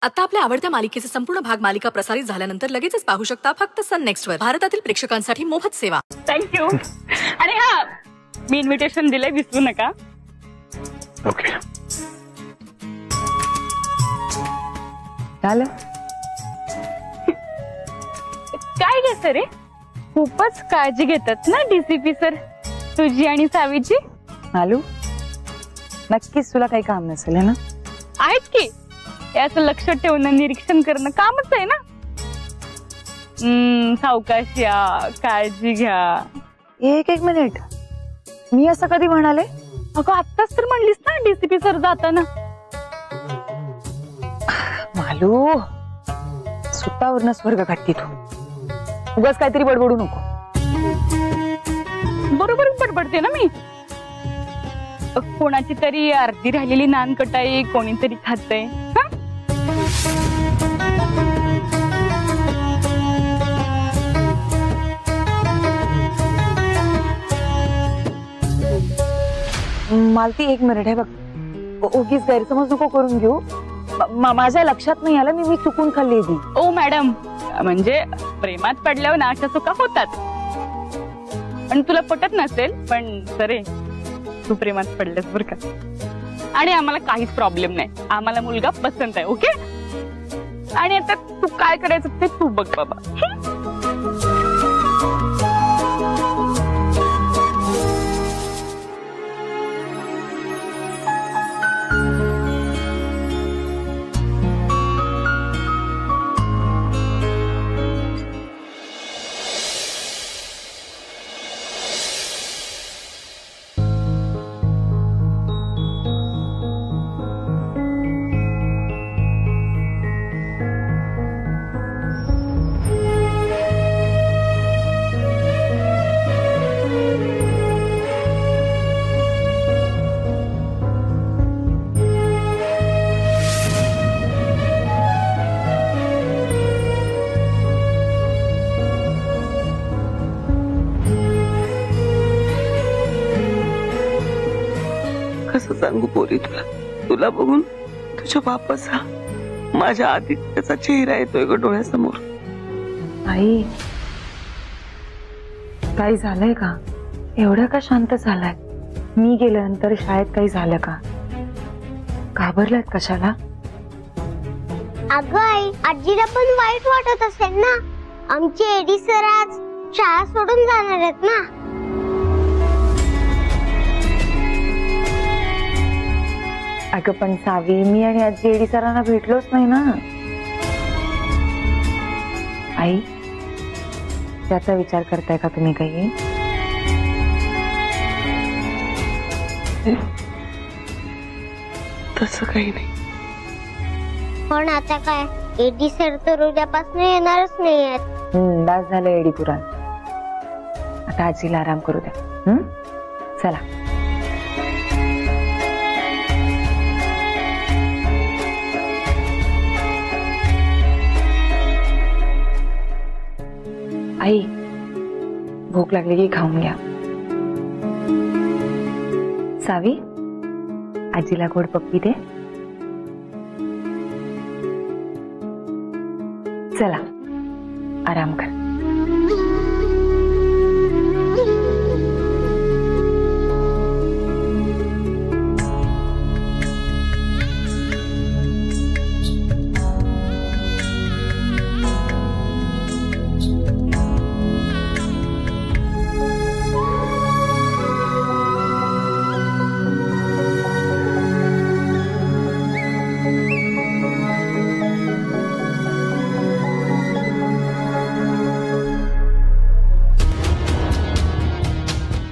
आता आपल्या आवडत्या मालिकेचे संपूर्ण भाग मालिका प्रसारित झाल्यानंतर लगेचच पाहू शकता फक्त सन नेक्स्ट वर. भारतातील प्रेक्षकांसाठी मोफत सेवा. थँक्यू. आणि हा मी इन्व्हिटेशन दिलंय, विसरू नका. ओके. झालं काय घे सर, खूपच काळजी घेतात ना डीसीपी सर तुझी आणि सावीची. मालू नक्कीच तुला काही काम नसेल ना? आहेत की, याचं लक्ष ठेवणं निरीक्षण करणं कामच आहे ना. सावकाश या, काळजी घ्या. एक मिनिट, मी असं कधी म्हणाले? अगं आत्ताच तर म्हणलीस ना डीसीपी सर जाताना. मालू सुतावरनं स्वर्ग काढती तू. उगाच काहीतरी बडबडू नको. बरोबर बडबडते ना मी. कोणाची तरी अर्धी राहिलेली नानकटाई कोणीतरी खातंय. मालती एक मिनिट आहे बघ, उगीच गैरसमज नको करून घेऊ. माझ्या लक्षात नाही आलं, मी चुकून खाल्ली ती. ओ मॅडम, म्हणजे प्रेमात पडल्यावर ना अशा चुका होतात. पण तुला पटत नसेल, पण सरे तू प्रेमात पडलेस बर का. आणि आम्हाला काहीच प्रॉब्लेम नाही, आम्हाला मुलगा पसंत आहे. ओके. आणि आता तू काय करायचं ते तू बघ बाबा. कसं सांगू पोरी तुला बघून तुझ्या बापाचा, माझ्या आदित्याचा चेहरा येतोय ग डोळ्यासमोर. आई काही झालंय का? एवढं का शांत झालाय? मी गेल्यानंतर शाळेत काही झालं का? घाबरलात कशाला? अगं आई, आजीला पण वाईट वाटत असेल ना. आमचे एडी सर आज शाळा सोडून जाणार आहेत ना. अगं पण सावी, मी आणि आजी एडी सरांना भेटलोच नाही ना. आई त्याचा विचार करताय का तुम्ही काही? तसं काही नाही. पण आता काय, एडी सर तर उद्यापासून येणारच नाही आहेत. दास झालं एडी पुराण. आता आजीला आराम करू द्या. चला. आई भूक लागली की खाऊन घ्या. सावी आजीला गोड पप्पी दे. चला आराम कर.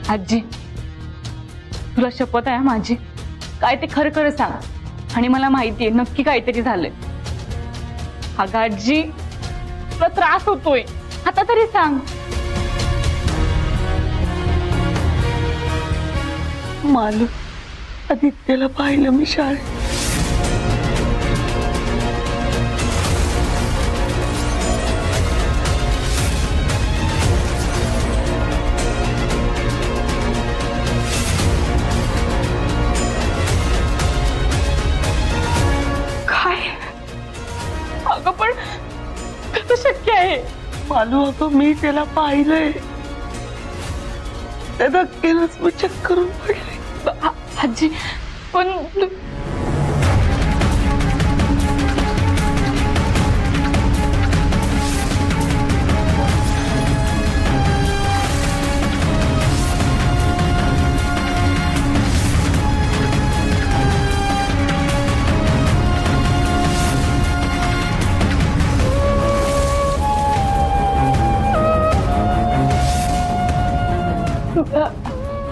आजी तुला शपथ आहे माझी, काय ते खरं खरं सांग. आणि मला माहितीये नक्की काहीतरी झालंय. अगं आजी तुला त्रास होतोय, आता तरी सांग. मालू आदित्याला पाहिलं मी शाळेत. अगं पण कसं शक्य आहे? मालू अगं मी त्याला पाहिलंय, त्या धक्क्यानंच मी चक्करून पडले. आजी पण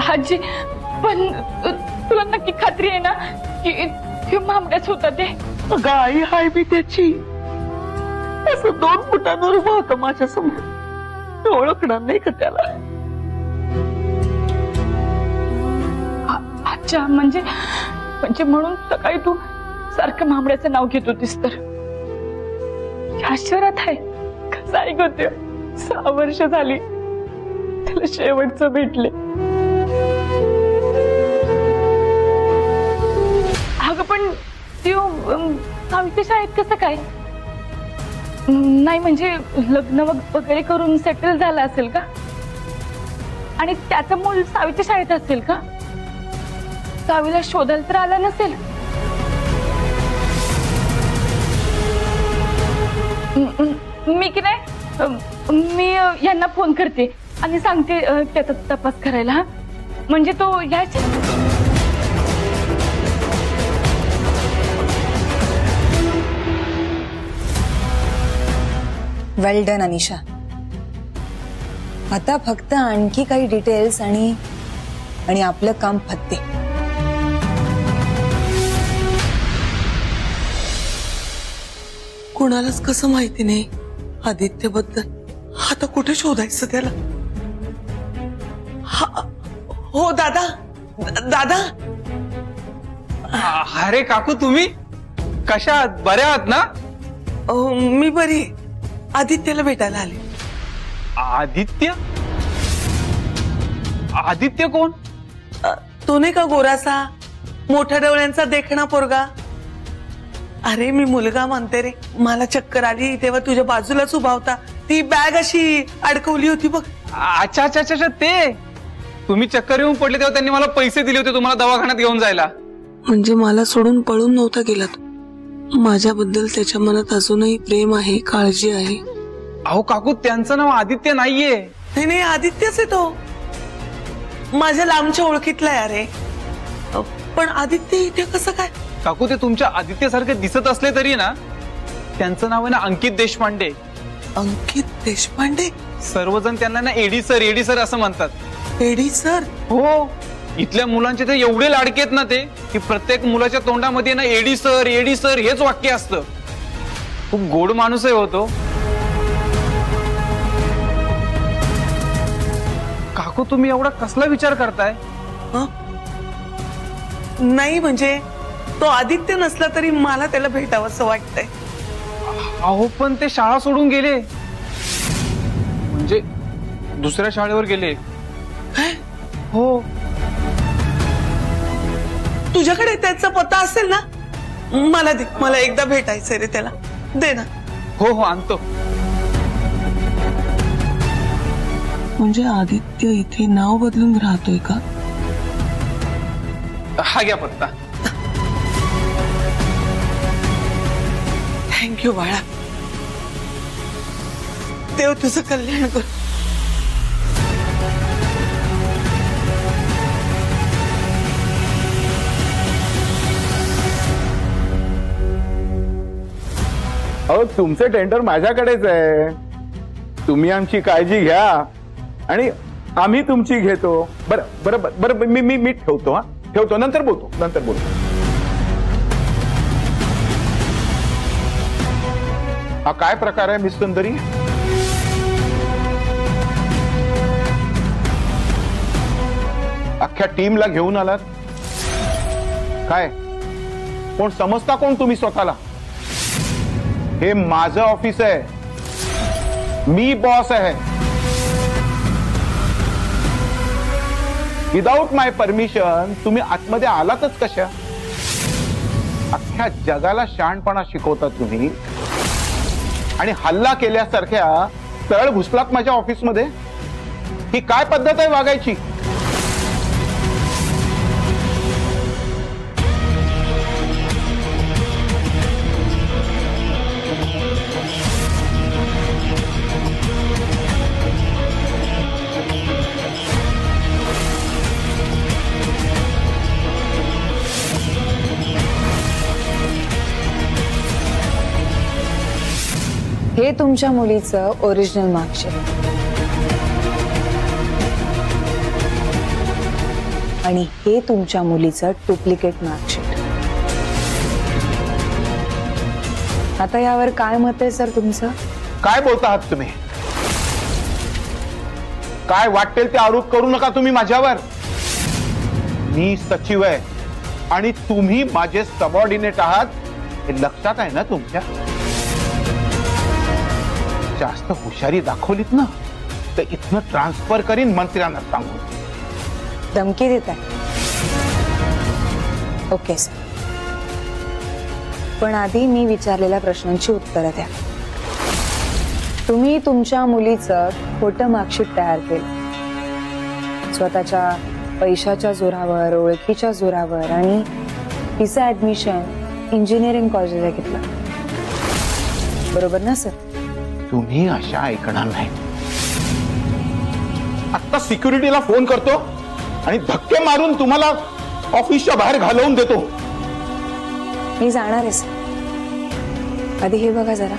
आजी पण तुला नक्की खात्री आहे ना की मामड्याच होता ते? गाई हाय मी त्याची, असं 2 फुटांवर उभा होता माझ्या समोर. मी ओळखणार नाही का त्याला? अच्छा म्हणजे म्हणून सकाळी तू सारखं मामड्याचं नाव घेत होतीस तर या शहरात आहे कसं ऐक होते? 6 वर्ष झाली त्याला शेवटचं भेटले. अगं पण सावित्री शाळेत कसं काय? नाही म्हणजे लग्न वगैरे करून सेटल झाला असेल का? आणि त्याचं मूल सावित्री शाळेत असेल का? सावीला शोधायला तर आला नसेल. मी की नाही मी यांना फोन करते आणि सांगते त्याचा तपास करायला. म्हणजे तो यायचे. वेल डन अनिशा. आता फक्त आणखी काही डिटेल्स आणि आपलं काम फत्ते. कोणालाच कसं माहिती नाही आदित्यबद्दल. आता कुठे शोधायचं त्याला? हो दादा, दादा. अरे काकू तुम्ही कशा आहात? बऱ्या आहात ना? मी बरी. आदित्यला भेटायला आले. आदित्य? आदित्य कोण? तो नाही का गोरासा, मोठ्या डोळ्यांचा देखणा पोरगा? अरे मी मुलगा म्हणते रे. मला चक्कर आली तेव्हा तुझ्या बाजूलाच उभा होता. ती बॅग अशी अडकवली होती बघ. अच्छा अच्छा अच्छा, ते तुम्ही चक्कर येऊन पडले तेव्हा त्यांनी मला पैसे दिले होते तुम्हाला दवाखान्यात घेऊन जायला. म्हणजे मला सोडून पळून नव्हता गेला तो. माझ्याबद्दल त्याच्या मनात अजूनही प्रेम आहे, काळजी आहे. अहो काकू त्यांचं नाव आदित्य नाहीये. नाही नाही आदित्यच आहे तो. माझ्या लांबच्या ओळखीतला आहे. अरे पण आदित्य इथे कसं काय? काकू ते तुमच्या आदित्य सारखे दिसत असले तरी ना त्यांचं नाव आहे ना अंकित देशपांडे. अंकित देशपांडे? सर्वजण त्यांना ना एडी सर असं म्हणतात. AD sir? हो. इथल्या मुलांचे ते एवढे लाडके आहेत ना ते की प्रत्येक मुलाच्या तोंडामध्ये ना एडी सर हेच वाक्य असतं. खूप गोड माणूस आहे होतो. काकू तुम्ही एवढा कसला विचार करताय? नाही म्हणजे तो आदित्य नसला तरी मला त्याला भेटावं असं वाटतंय. अहो पण ते शाळा सोडून गेले, म्हणजे दुसऱ्या शाळेवर गेले. हो. तुझ्याकडे त्याचा पत्ता असेल ना? मला दे, मला एकदा भेटायचंय रे त्याला. दे ना. हो हो आणतो. म्हणजे आदित्य इथे नाव बदलून राहतोय का? हा घ्या पत्ता. थँक्यू बाळा. देव तुझं कल्याण कर. अहो तुमचे टेंडर माझ्याकडेच आहे. तुम्ही आमची काळजी घ्या आणि आम्ही तुमची घेतो. बरं बरं बरं मी ठेवतो. हा ठेवतो. नंतर बोलतो. हा काय प्रकार आहे मिस सुंदरी? अख्ख्या टीमला घेऊन आलात काय? कोण समजता कोण तुम्ही स्वतःला? हे माझं ऑफिस आहे. मी बॉस आहे. विदाउट माय परमिशन तुम्ही आतमध्ये आलातच कशा? अख्ख्या जगाला शहाणपणा शिकवता तुम्ही. आणि हल्ला केल्यासारख्या सरळ घुसलात माझ्या ऑफिसमध्ये? ही काय पद्धत आहे वागायची? हे तुमच्या मुलीचं ओरिजिनल मार्कशीट आणि हे तुमच्या मुलीचं डुप्लिकेट मार्कशीट. आता यावर काय मत आहे सर तुमचं? काय बोलता आहात तुम्ही? काय वाटेल ते आरोप करू नका तुम्ही माझ्यावर. मी सचिव आहे आणि तुम्ही माझे सबऑर्डिनेट आहात हे लक्षात आहे ना तुमच्या? जास्त हुशारी दाखवलीत ना तर इथनं ट्रान्सफर करीन मंत्र्यांना सांगून. धमकी देत आहे? ओके सर, पण आधी मी विचारलेल्या प्रश्नांची उत्तरं द्या. तुम्ही तुमच्या मुलीचं खोटं मार्कशीट तयार केलं स्वतःच्या पैशाच्या जोरावर, ओळखीच्या जोरावर, आणि तिचं ऍडमिशन इंजिनिअरिंग कॉलेजला घेतलं, बरोबर ना सर? तुम्ही अशा ऐकणार नाही. आता सिक्युरिटीला फोन करतो आणि धक्के मारून तुम्हाला ऑफिसच्या बाहेर घालवून देतो. मी जाणार आहे सर. आधी हे बघा जरा.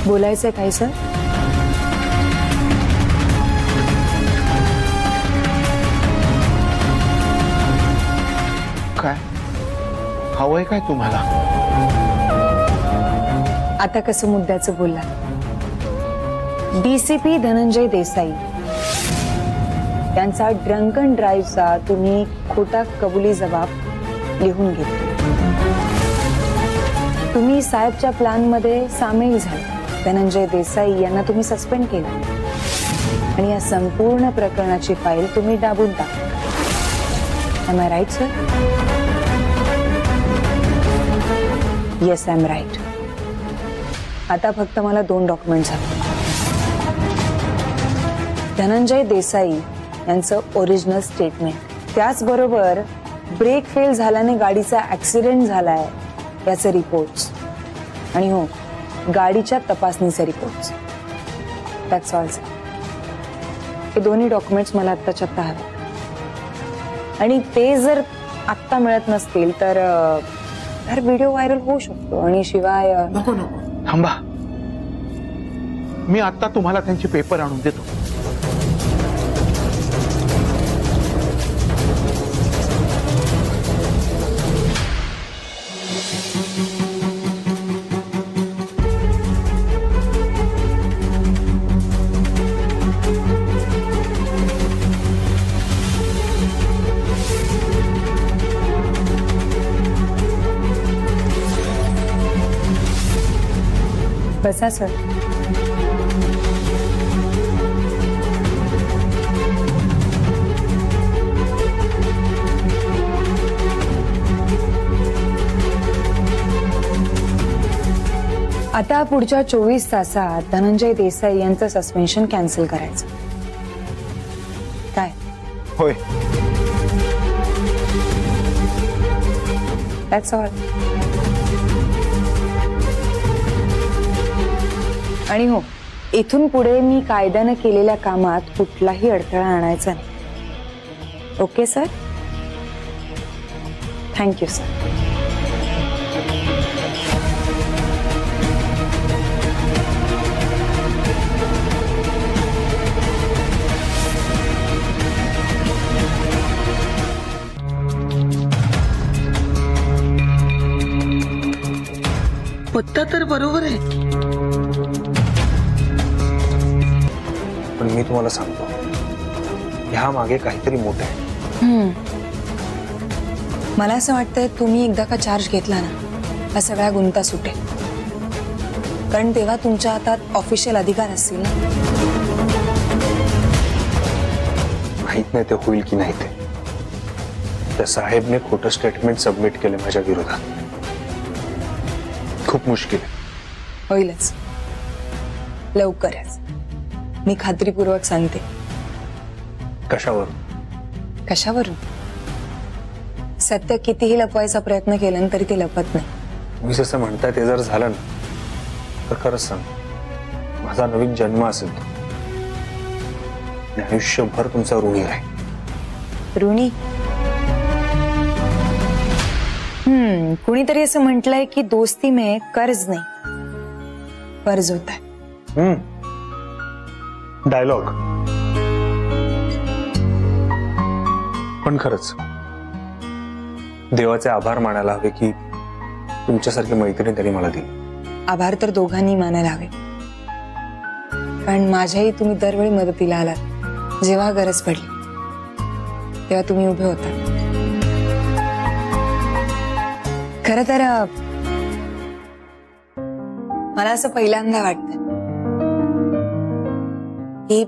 बोलायचंय काय सर? काय हवंय काय तुम्हाला? आता कसं मुद्द्याचं बोलला. डीसीपी धनंजय देसाई यांचा ड्रंकन ड्राईव्हचा तुम्ही खोटा कबुली जबाब लिहून घेतला. तुम्ही साहेबच्या प्लॅन मध्ये सामील झाले. धनंजय देसाई यांना तुम्ही सस्पेंड केलं आणि या संपूर्ण प्रकरणाची फाईल तुम्ही दाबून टाकली. Am I right, sir? Yes, I'm right. आता फक्त मला 2 डॉक्युमेंट्स हवे. धनंजय देसाई यांचं ओरिजिनल स्टेटमेंट, त्याचबरोबर ब्रेक फेल झाल्याने गाडीचा ऍक्सिडेंट झालाय याचे रिपोर्ट्स, आणि हो, गाडीच्या तपासणीचे रिपोर्ट्स. That's all sir. हे दोन्ही डॉक्युमेंट्स मला आत्ताच्या आत्ता हवे, आणि ते जर आत्ता मिळत नसतील तर व्हिडिओ व्हायरल होऊ शकतो. आणि शिवाय नको नको, थांबा, मी आता तुम्हाला त्यांचे पेपर आणून देतो. बसा सर. आता पुढच्या 24 तासात धनंजय देसाई यांचं सस्पेन्शन कॅन्सल करायचं. काय? होय. That's all. आणि हो, इथून पुढे मी कायद्याने केलेल्या कामात कुठलाही अडथळा आणायचा नाही. Okay sir? Thank you sir. पत्ता तर बरोबर आहे, पण मी तुम्हाला सांगतो, ह्या मागे काहीतरी मोठं आहे. मला असं वाटतंय तुम्ही एकदा का चार्ज घेतला ना, हा सगळ्या गुंता सुटेल, कारण तेव्हा तुमच्या हातात ऑफिशियल अधिकार असतील ना. माहित नाही ते होईल की नाही ते. त्या साहेबने खोटं स्टेटमेंट सबमिट केलं माझ्या विरोधात. खूप मुश्किल आहे. होईलच लवकरच. मी खात्रीपूर्वक सांगते. कशावरून? कशावरून? सत्य कितीही लपवायचा प्रयत्न केला तरी ते लपत नाही. तुम्ही जसं म्हणताय ते जर झालं ना तर खरंच सांग, माझा नवीन जन्म असेल तो. आयुष्यभर तुमचा ऋणी राहील. ऋणी? कुणीतरी असं म्हटलंय की दोस्ती में कर्ज नाही कर्ज होता है. डायलॉग. पण खरंच देवाचे आभार मानायला हवे की तुमच्यासारखी मैत्रीण त्यांनी मला दिली. आभार तर दोघांनी मानायला हवे, कारण माझ्याही तुम्ही दरवेळी मदतीला आलात. जेव्हा गरज पडली तेव्हा तुम्ही उभे होता. खरं तर मला असं पहिल्यांदा वाटतं की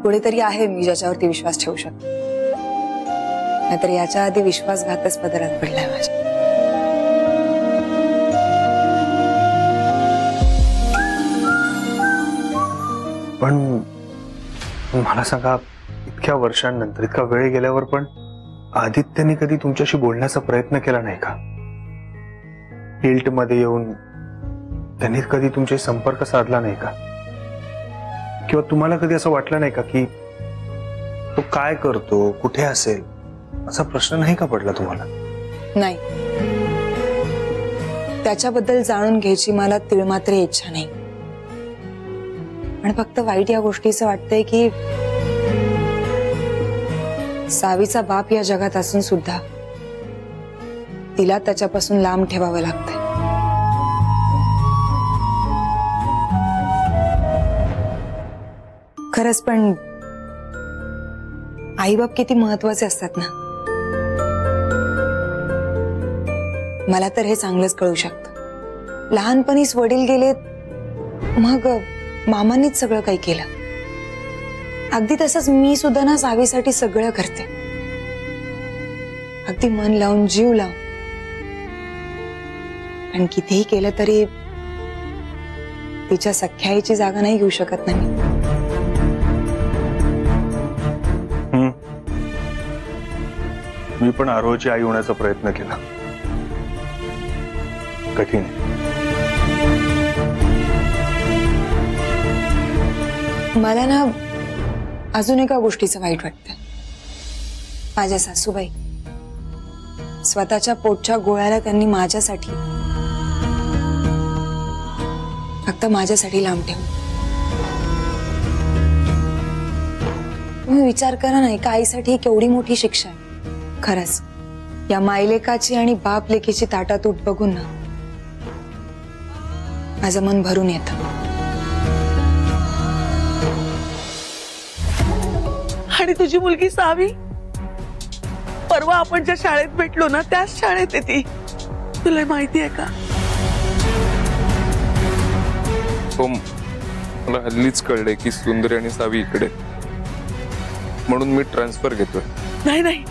कुठेतरी आहे मी ज्याच्यावरती विश्वास ठेवू शकतो. नाहीतर याच्या आधी विश्वासघातच पदरात पडलाय माझ्या. पण मला सांगा, इतक्या वर्षांनंतर, इतका वेळ गेल्यावर पण आदित्यने कधी तुमच्याशी बोलण्याचा प्रयत्न केला नाही का? हिल्ट मध्ये येऊन त्यांनी कधी तुमच्याशी संपर्क साधला नाही का? किंवा तुम्हाला कधी असं वाटलं नाही का की तो काय करतो, कुठे असेल, असा प्रश्न नाही का पडला तुम्हाला? नाही, त्याच्याबद्दल जाणून घ्यायची मला तिळमात्र इच्छा नाही. पण फक्त वाईट या गोष्टीचं वाटतंय की सावीचा बाप या जगात असून सुद्धा तिला त्याच्यापासून लांब ठेवावं लागतंय. खरंच पण आईबाप किती महत्वाचे असतात ना. मला तर हे चांगलंच कळू शकतं. लहानपणीच वडील गेलेत, मग मामांनीच सगळं काही केलं. अगदी तसंच मी सुद्धा ना सावीसाठी सगळं करते, अगदी मन लावून, जीव लावून. पण कितीही केलं तरी तिच्या सख्या आईची जागा नाही घेऊ शकत ना मी. मी पण आरोहची आई होण्याचा प्रयत्न केला. कठीण. मला ना अजून एका गोष्टीचं वाईट वाटतं. माझ्या सासूबाई स्वतःच्या पोटच्या गोळ्याला त्यांनी माझ्यासाठी, फक्त माझ्यासाठी लांब ठेवलं. तुम्ही विचार करा ना, एका आईसाठी केवढी मोठी शिक्षा आहे. खरंच या मायलेकाची आणि बाप लेकीची ताटातूट बघून ना माझं मन भरून येतं. आणि तुझी मुलगी सावी, परवा आपण ज्या शाळेत भेटलो ना त्याच शाळेत आहे ती. तुला माहिती आहे का? हो, मला हल्लीच कळलंय की सुंदरी आणि सावी इकडे, म्हणून मी ट्रान्सफर घेतोय. नाही नाही,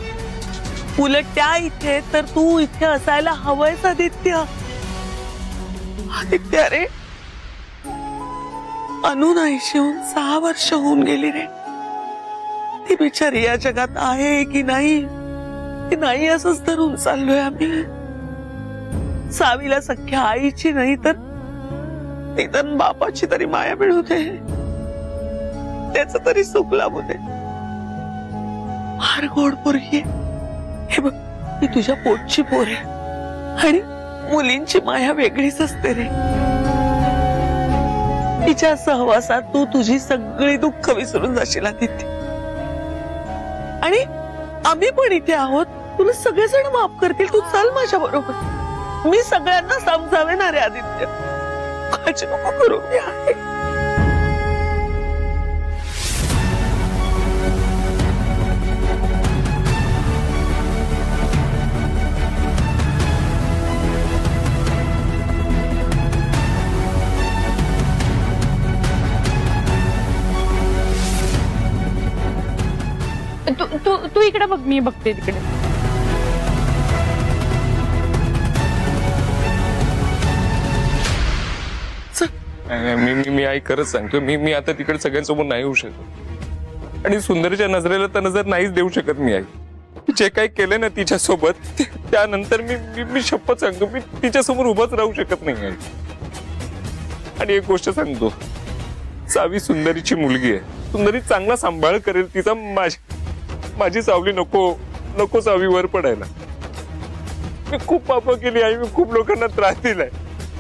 उलट त्या इथे तर तू इथे असायला हवंयस आदित्य. आदित्य रे, अनु नाहीशी होऊन 6 वर्ष होऊन गेली रे. ती बिचारी या जगात आहे की नाही, ती नाही असंच धरून चाललोय आम्ही. सावीला सख्या आईची नाही तर निदान बापाची तरी माया मिळू दे, त्याच तरी सुख लाभू दे. फार गोड पोरगी आहे. हे बघ, ती तुझ्या पोटची पोर आहे आणि मुलींची माया वेगळीच असते रे. तिच्या सहवासात तू तुझी सगळी दुःख विसरून जाशील आदित्य. आणि आम्ही पण इथे आहोत, तुला सगळेजण माफ करतील. तू चल माझ्या बरोबर, मी सगळ्यांना समजावेन रे आदित्य. काळजी नको करू, मी आहे. तू इकडे बघ, मी बघते तिकडे. मी आई खरंच सांगतो, मी आता तिकडे सगळ्यांसमोर नाही होऊ शकत. आणि सुंदरच्या नजरेला तर नजर नाहीच देऊ शकत मी आई. जे काही केलं ना तिच्यासोबत त्यानंतर मी शपथ सांगतो, मी तिच्यासमोर उभाच राहू शकत नाही आई. आणि एक गोष्ट सांगतो, सावी सुंदरीची मुलगी आहे. सुंदरी चांगला सांभाळ करेल तिचा. माझी सावली नको सावी वर पडायला. मी खूप पापं केली आई, मी खूप लोकांना त्रास दिलाय.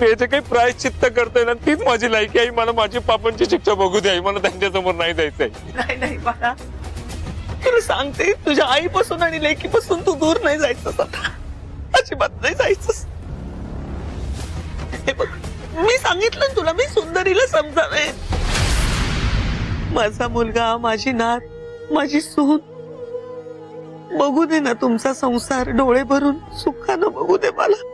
याचे काही प्रायश्चित्त करतोय ना, तीच माझी लायकी आई. मला माझी पापांची शिक्षा बघू दे आई, मला त्यांच्यासमोर नाही जायचंय. नाही बाळा, तुला सांगते, तुझ्या आईपासून आणि लेकीपासून तू दूर नाही जायचं. अजिबात नाही जायचं. हे बघ, मी सांगितलं तुला, मी सुंदरीला समजावे. माझा मुलगा, माझी नात, माझी सून बघू दे ना तुमचा संसार. डोळे भरून सुखानं बघू दे मला.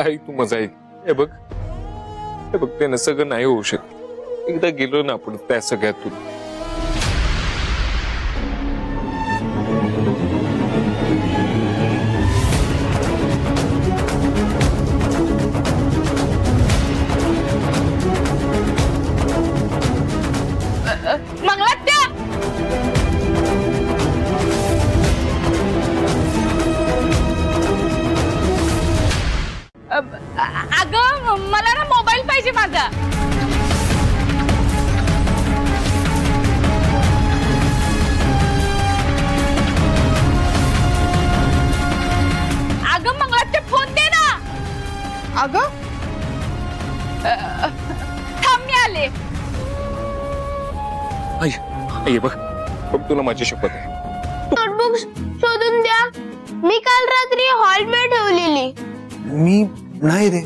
आई तू मजा ऐक. हे बघ ते ना सगळं नाही होऊ शकत. एकदा गेलो ना आपण त्या सगळ्यातून. मंगलात्या, अगं मला ना मोबाईल पाहिजे माझा. अगं मंगलात्या फोन दे ना. अगं थांब मी आले. आई बघ तुला माझी शपथ आहे. नोटबुक शोधून द्या. मी काल रात्री हॉलमध्ये ठेवलेली. मी नाही रे.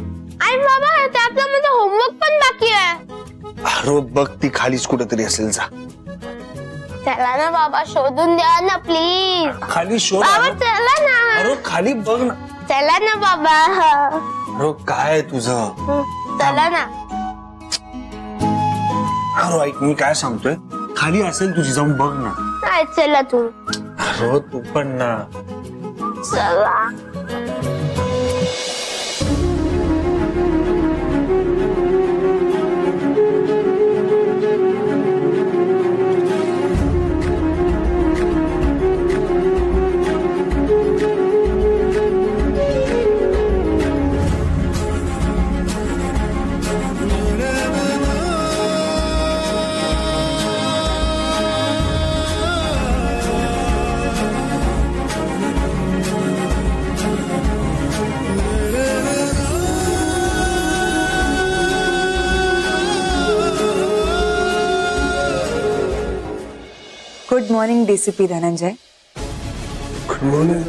आई बाबा, त्यातला माझा होमवर्क पण बाकी आहे. अरे बघ, ती खालीच कुठेतरी असेल. जा चला ना बाबा, शोधून द्या ना प्लीज. खाली शोध. बाबा चला ना. अरे खाली बघ ना. चला ना बाबा. अरे काय तुझं. चला ना. अरे ऐक, मी काय सांगतोय, खाली असेल तुझी, जाऊन बघ ना. नाही चला तू. अरे तू पण ना. चला. Good morning DCP Dhananjay. Good morning.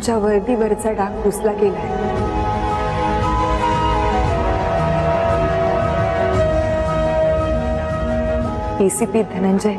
आमच्या वर्दीवरचा डाग पुसला गेलाय. एसीपी धनंजय,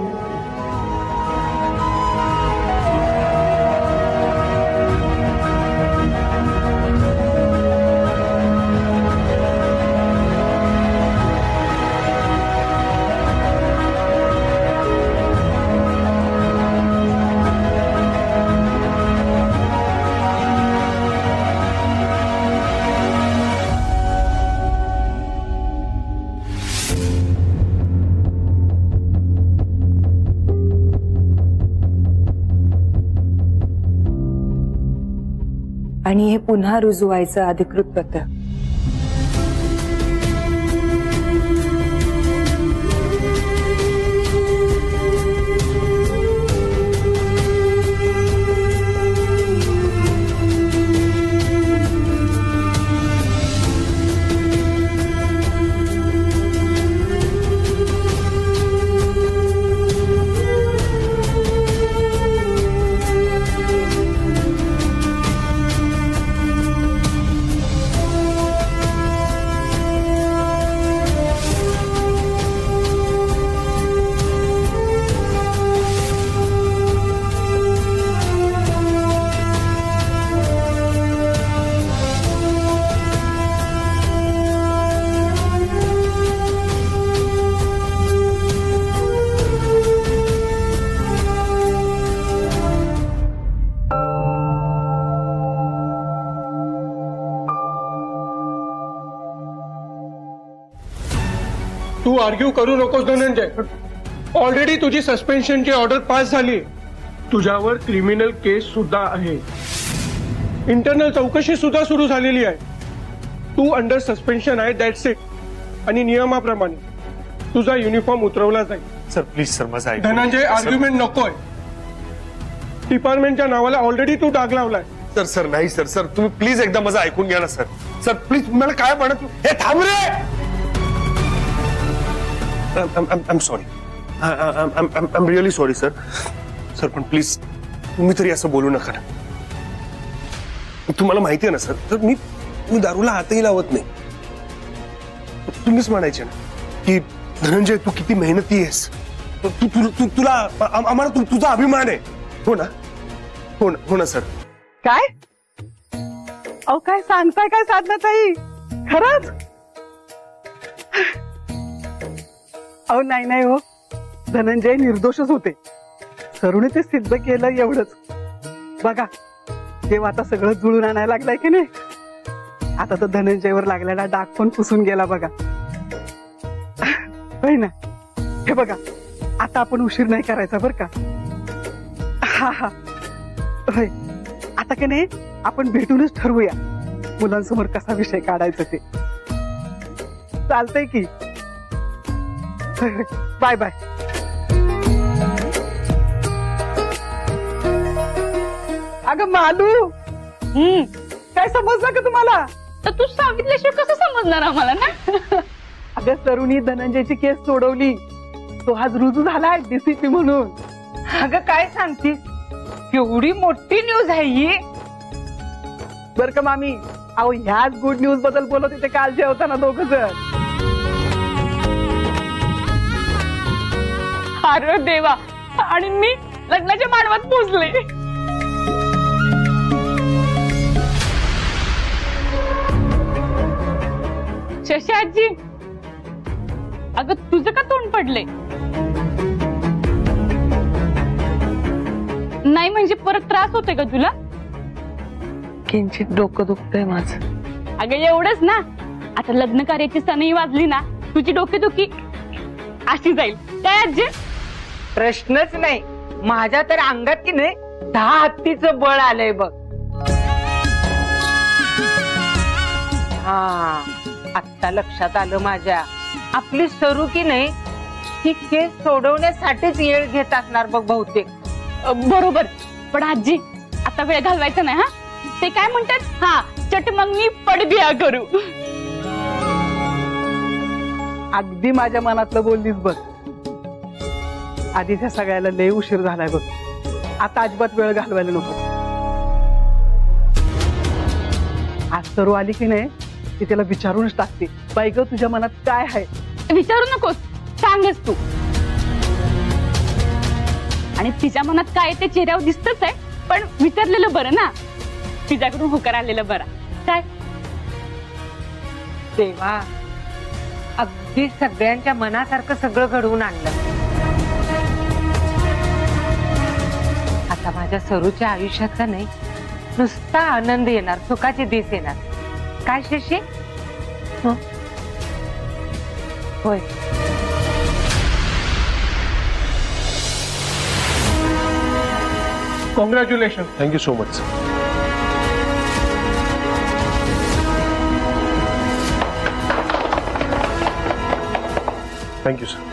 आणि हे पुन्हा रुजू व्हायचं अधिकृत पत्र. तू आर्ग्यू करू नकोस धनंजय. ऑलरेडी तुझी सस्पेन्शनची ऑर्डर पास झाली. तुझ्यावर क्रिमिनल केस सुद्धा आहे. इंटरनल चौकशी सुद्धा सुरू झालेली आहे. तू अंडर सस्पेन्शन आहे, दॅट्स इट. आणि नियमाप्रमाणे तुझा युनिफॉर्म उतरवला जाईल. सर प्लीज सर माझा ऐकून. धनंजय आर्ग्युमेंट नकोय. डिपार्टमेंटच्या नावाला ऑलरेडी तू डाग लावलाय. सर सर नाही सर. सर तुम्ही प्लीज एकदा माझं ऐकून घ्या ना सर. सर प्लीज मला काय म्हणत. हे थांब रे. I'm sorry. I'm really sorry, sir. Sir पण प्लीज तुम्ही तरी असं बोलू नका ना. तुम्हाला माहिती आहे ना सर, तर मी दारूला हातही लावत नाही. तुम्हीच म्हणायचे ना की धनंजय तू किती मेहनती आहेस. तुला आम्हाला तुझा अभिमान आहे. हो ना? हो ना सर. काय अहो काय सांगताय काय साधनाताई? खरंच? अहो नाही हो, धनंजय निर्दोषच होते. सरूने ते सिद्ध केलं एवढंच. बघा जेव्हा आता सगळं जुळून आणायला लागलाय की नाही, आता तर धनंजयवर लागलेला डाग पण पुसून गेला बघा. होय ना? हे बघा आता आपण उशीर नाही करायचा बर का. हा होय. आता की नाही आपण भेटूनच ठरवूया मुलांसमोर कसा विषय काढायचा ते. चालतंय की? Bye bye. अगं मालू, काय समजलं का तुम्हाला? तर तू सांगितल्याशिवाय कसं समजणार आम्हाला ना. अगं सरूनी धनंजयची केस सोडवली. तो आज रुजू झालाय डीसीपी म्हणून. अगं काय सांगतीस? केवढी मोठी न्यूज आहे ही. बर का मामी, अहो ह्याच गुड न्यूज बद्दल बोलत होते काल जेवताना दोघं जण. अरे देवा, आणि मी लग्नाच्या मांडवात पोहोचले. शशी आजी, अगं तुझं का तोंड पडले? नाही म्हणजे परत त्रास होते का तुला? किंचित डोकं दुखतंय माझं. अगं एवढंच ना, आता लग्न कार्याची सनई वाजली ना, तुझी डोकेदुखी अशी जाईल. काय आजी? प्रश्नच नाही. माझ्या तर अंगात की नाही 10 हत्तीचं बळ आलंय बघ. हा आत्ता लक्षात आलं माझ्या. आपली सरू की नाही ही केस सोडवण्यासाठीच येळ घेत असणार बघ बहुतेक. बरोबर. पण आजी आता वेळ घालवायचा नाही. हा ते काय म्हणतात, हा चटमंगनी पडबिया करू. अगदी माझ्या मनातलं बोललीस बघ. आधीच्या सगळ्याला लय उशीर झालाय बघ. आता अजिबात वेळ घालवायला नको. आज सरू आली की नाही ती त्याला विचारूनच टाकते, बाई ग तुझ्या मनात काय आहे. विचारू नकोस, सांगच तू. आणि तिच्या मनात काय ते चेहऱ्यावर दिसतच आहे, पण विचारलेलं बरं ना. तिच्याकडून होकार आलेलं बरं. काय देवा, अगदी सगळ्यांच्या मनासारखं सगळं घडवून आणलं. आता माझ्या सरूच्या आयुष्यात का नाही नुसता आनंद येणार, सुखाचे दिस येणार. काय शशी? होय. Congratulation. Thank you so much. Thank you sir.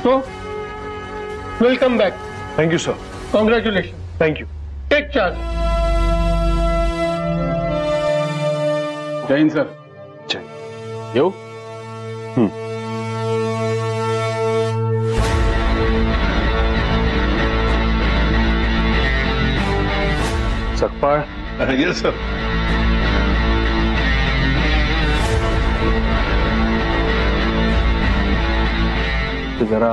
So, welcome back. Thank you sir. Congratulations. Thank you. Take charge. Jain sir. येऊ. सकपाळ. Yes sir. जरा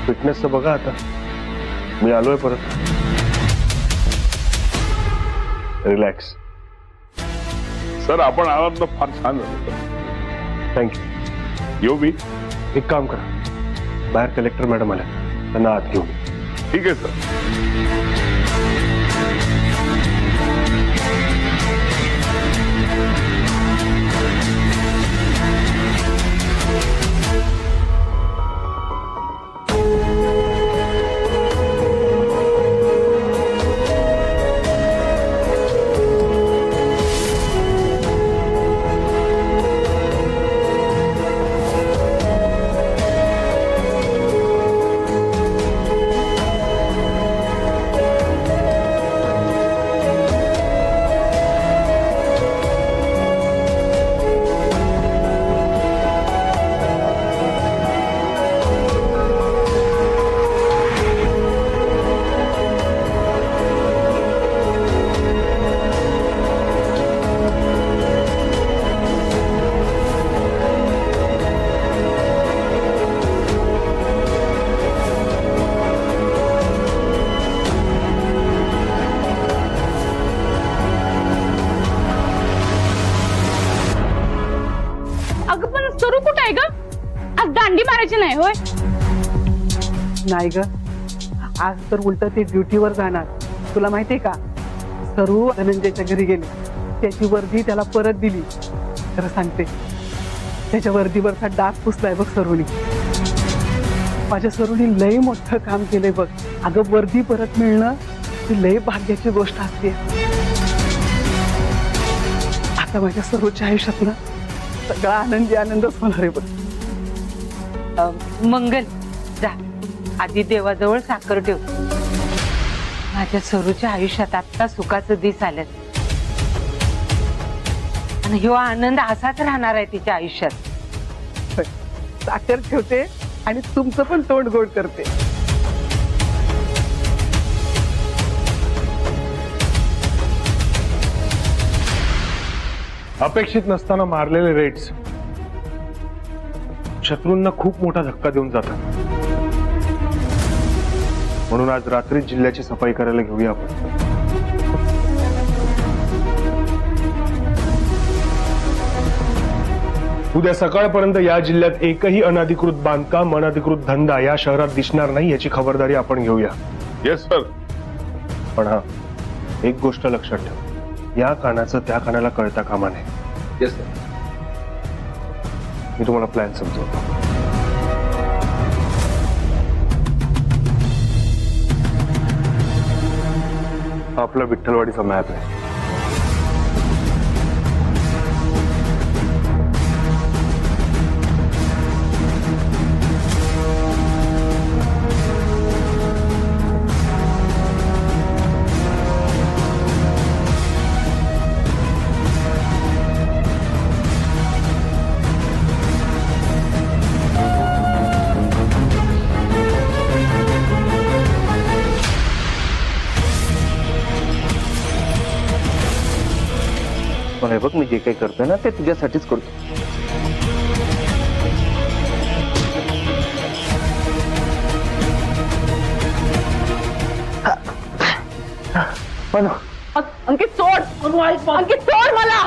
फिटनेसचं बघा आता. मी आलोय परत. रिलॅक्स. सर आपण आलात ना, फार छान झालं. थँक्यू. येऊ मी. एक काम करा, बाहेर कलेक्टर मॅडम आल्या, त्यांना आत घेऊन. ठीक आहे सर. सरू कुठे आहे ग? आज दांडी मारायची नाही होय? नाही ग, आज तर उलट ते ड्युटीवर जाणार. तुला माहितीये का, सरू धनंजयच्या घरी गेली, त्याची वर्दी त्याला परत दिली. खरं सांगते, त्याच्या वर्दीवरचा डाग पुसलाय बघ सरूनी. माझ्या सरूनी लय मोठं काम केलंय बघ. अगं वर्दी परत मिळणं ही लय भाग्याची गोष्ट असते. आता माझ्या सरूच्या आयुष्यात ना सगळा आनंदी आनंदच होणार आहे बघ. मंगल, जा आधी देवाजवळ साखर ठेव. माझ्या सरूच्या आयुष्यात आता सुखाचं दिस आलं आणि ह्यो आनंद असाच राहणार आहे तिच्या आयुष्यात. साखर ठेवते आणि तुमचं पण तोंड गोड करते. अपेक्षित नसताना मारलेले रेड्स शत्रूंना खूप मोठा धक्का देऊन जातात. म्हणून आज रात्री जिल्ह्याची सफाई करायला घेऊया आपण. उद्या सकाळपर्यंत या जिल्ह्यात एकही अनधिकृत बांधकाम, अनधिकृत धंदा या शहरात दिसणार नाही याची खबरदारी आपण घेऊया. Yes sir. पण हा, एक गोष्ट लक्षात ठेव, या कानाचं त्या कानाला कळता कामा नये. Yes sir. मी तुम्हाला प्लॅन समजवतो. हा आपला विठ्ठलवाडीचा मॅप आहे. मला बघ, मी जे काही करतोय ना ते तुझ्यासाठीच करतो. अंकित सोड, अंकित सोड मला.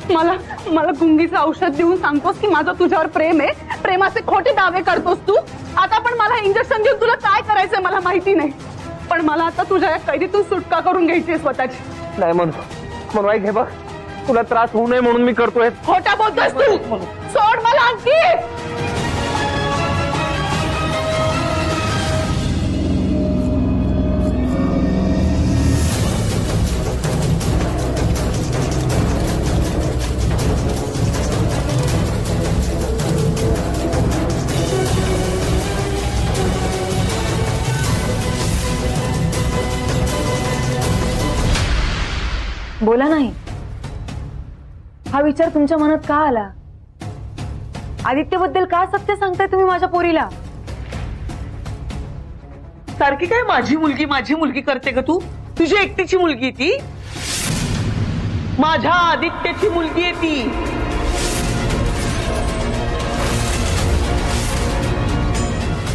मला मला गुंगीचं औषध देऊन सांगतोस की माझं तुझ्यावर प्रेम आहे, प्रेमाचे खोटे दावे करतोस तू. आता पण मला इंजेक्शन देऊन तुला काय करायचंय मला माहिती नाही, पण मला आता तुझ्या या कैदीतून सुटका करून घ्यायची स्वतःची. नाही म्हणून ऐक, हे बघ, तुला त्रास होऊ नये म्हणून मी करतोय. खोटा बोलतोस तू. सोड मला अंकित. बोला नाही, हा विचार तुमच्या मनात का आला? आदित्यबद्दल का सत्य सांगताय तुम्ही माझ्या पोरीला? सारखी काय माझी मुलगी करते का तू? तुझी एकटीची मुलगी ती? माझ्या आदित्यची मुलगी आहे ती.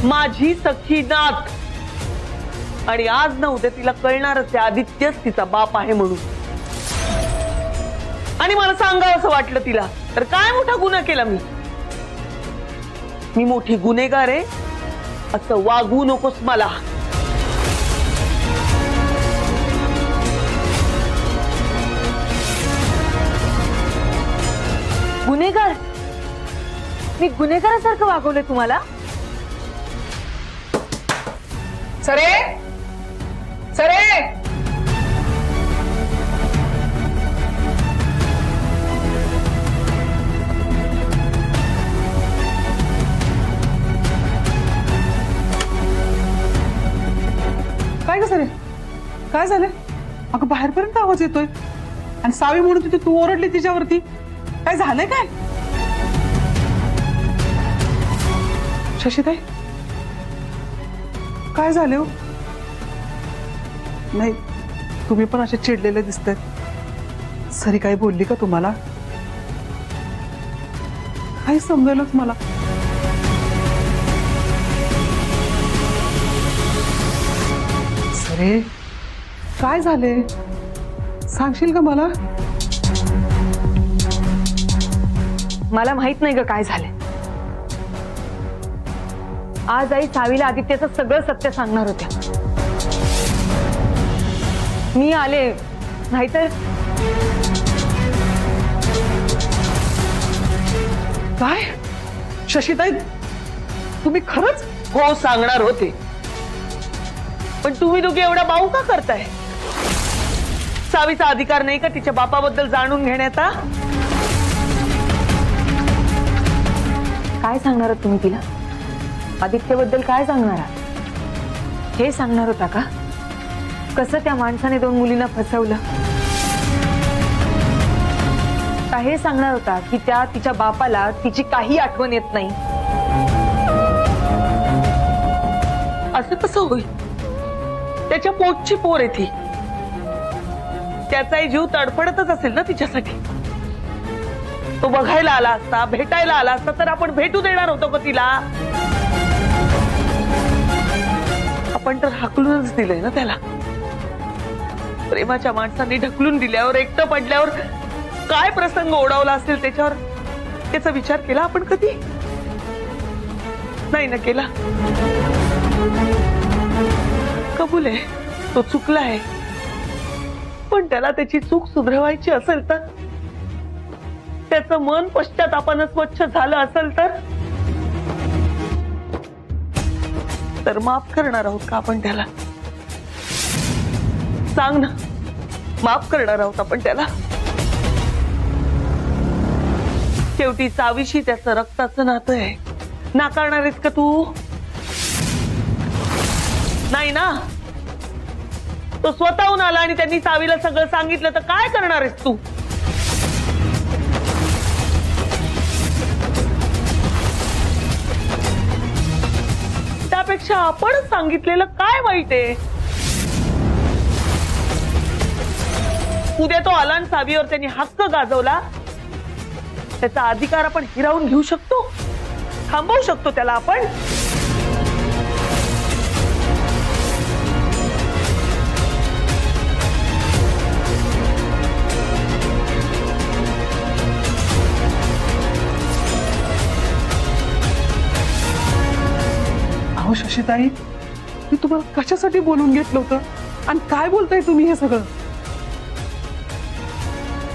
माझी सखी नात. आणि आज न उद्या तिला कळणारच आहे आदित्यच तिचा बाप आहे म्हणून. आणि मला सांगावं असं वाटलं तिला तर काय मोठा गुन्हा केला मी मोठी गुन्हेगार आहे असं वागू नकोस मला. गुन्हेगार? मी गुन्हेगारासारखं वागवलंय तुम्हाला? सरे सरे काय ग सरे, काय झालंय? अगं बाहेरपर्यंत आवाज येतोय आणि सावी म्हणून तिथे तू ओरडली तिच्यावरती. काय झालंय काय? शशीताई काय झाले हो? नाही तुम्ही पण असे चिडलेले दिसताय. सरी काही बोलली का तुम्हाला? काही समजेलच मला. सरे काय झाले सांगशील का मला? मला माहित नाही ग काय झालंय. आज आई सावीला आदित्यचं सगळं सत्य सांगणार होत्या. मी आले नाहीतर. काय शशीताई तुम्ही खरंच? हो सांगणार होते, पण तुम्ही दोघे एवढा बाऊ का करताय? सावीचा अधिकार नाही का तिच्या बापाबद्दल जाणून घेण्याचा? काय सांगणार आहात तुम्ही तिला? आदित्यबद्दल काय सांगणार आहात? हे सांगणार होता का कसं त्या माणसाने 2 मुलींना फसवलं? का हे सांगणार होता की त्या तिच्या बापाला तिची काही आठवण येत नाही? असं कसं होईल? त्याच्या पोटची पोर आहे ती. त्याचाही जीव तडफडतच असेल ना तिच्यासाठी. तो बघायला आला असता, भेटायला आला असता तर आपण भेटू देणार होतो का तिला? आपण तर हाकलूनच दिलंय ना त्याला. प्रेमाच्या माणसांनी ढकलून दिल्यावर, एकटं पडल्यावर काय प्रसंग ओढावला असेल त्याच्यावर त्याचा विचार केला आपण कधी? नाही ना केला. कबूल आहे तो चुकला आहे, पण त्याला त्याची चूक सुधरवायची असेल तर, त्याचं मन पश्चातापानं स्वच्छ झालं असेल तर माफ करणार आहोत का आपण त्याला? सांग ना, माफ करणार आहोत आपण त्याला? शेवटी सावीशी त्याचं रक्ताचं नातं आहे. नाकारणार आहेस का तू? नाही ना. तो स्वतःहून आला आणि त्यांनी सावीला सगळं सांगितलं तर काय करणार आहेस तू? त्यापेक्षा आपणच सांगितलेलं काय वाईट आहे? उद्या तो आला आणि सावीवर त्यांनी हक्क गाजवला, त्याचा अधिकार आपण हिरावून घेऊ शकतो, थांबवू शकतो त्याला आपण. अहो शशीताई, मी तुम्हाला कशासाठी बोलून घेतलं होतं आणि काय बोलताय तुम्ही हे सगळं?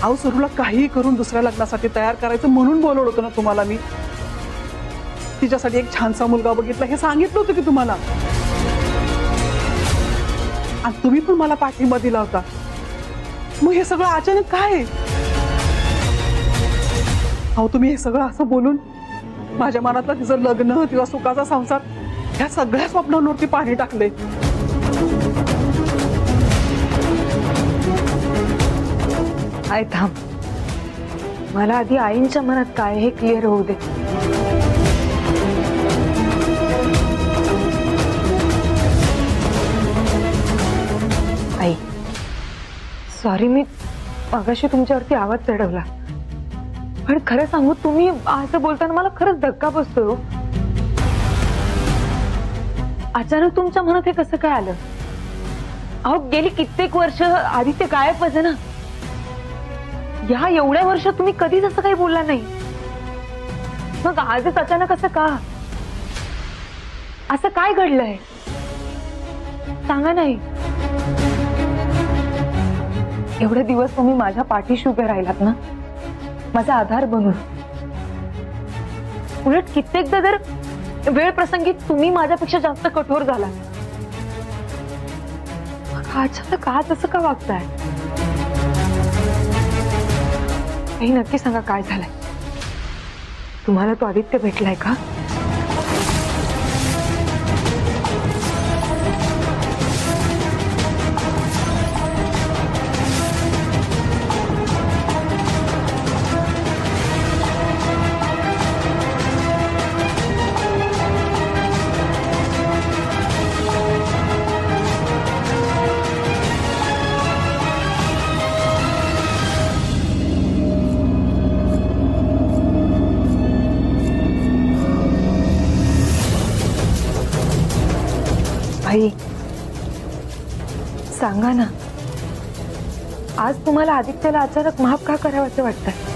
अहो सरूला काहीही करून दुसऱ्या लग्नासाठी तयार करायचं म्हणून बोलवलं होतं ना तुम्हाला मी. तिच्यासाठी एक छानसा मुलगा बघितला हे सांगितलं होतं की तुम्हाला, आणि तुम्ही पण मला पाठिंबा दिला होता. मग हे सगळं अचानक काय? अहो तुम्ही हे सगळं असं बोलून माझ्या मनातलं तिचं लग्न, तिचा सुखाचा संसार, ह्या सगळ्या स्वप्नांवरती पाणी टाकले. आई थांब, मला आधी आईंच्या मनात काय हे क्लिअर होऊ दे. आई सॉरी, मी मगाशी तुमच्यावरती आवाज चढवला, पण खरं सांगू तुम्ही असं बोलताना मला खरंच धक्का बसतोय. अचानक तुमच्या मनात हे कसं काय आलं? अहो गेली कित्येक वर्ष आदित्य गायबच आहे ना. या एवढ्या वर्षात तुम्ही कधीच असं काही बोलला नाही, मग आजच अचानक असं का? असं काय घडलंय सांगा नाही. एवढे दिवस तुम्ही माझ्या पाठीशी उभे राहिलात ना, माझा आधार बनून. उलट कित्येकदा जर वेळ प्रसंगी तुम्ही माझ्यापेक्षा जास्त कठोर झाला. अचानक आज असं का वागताय? काही नक्की सांगा काय झालंय? तुम्हाला तो आदित्य भेटलाय का? आई सांगा ना, आज तुम्हाला आदित्यला अचानक माफ का करावं असं वाटतं?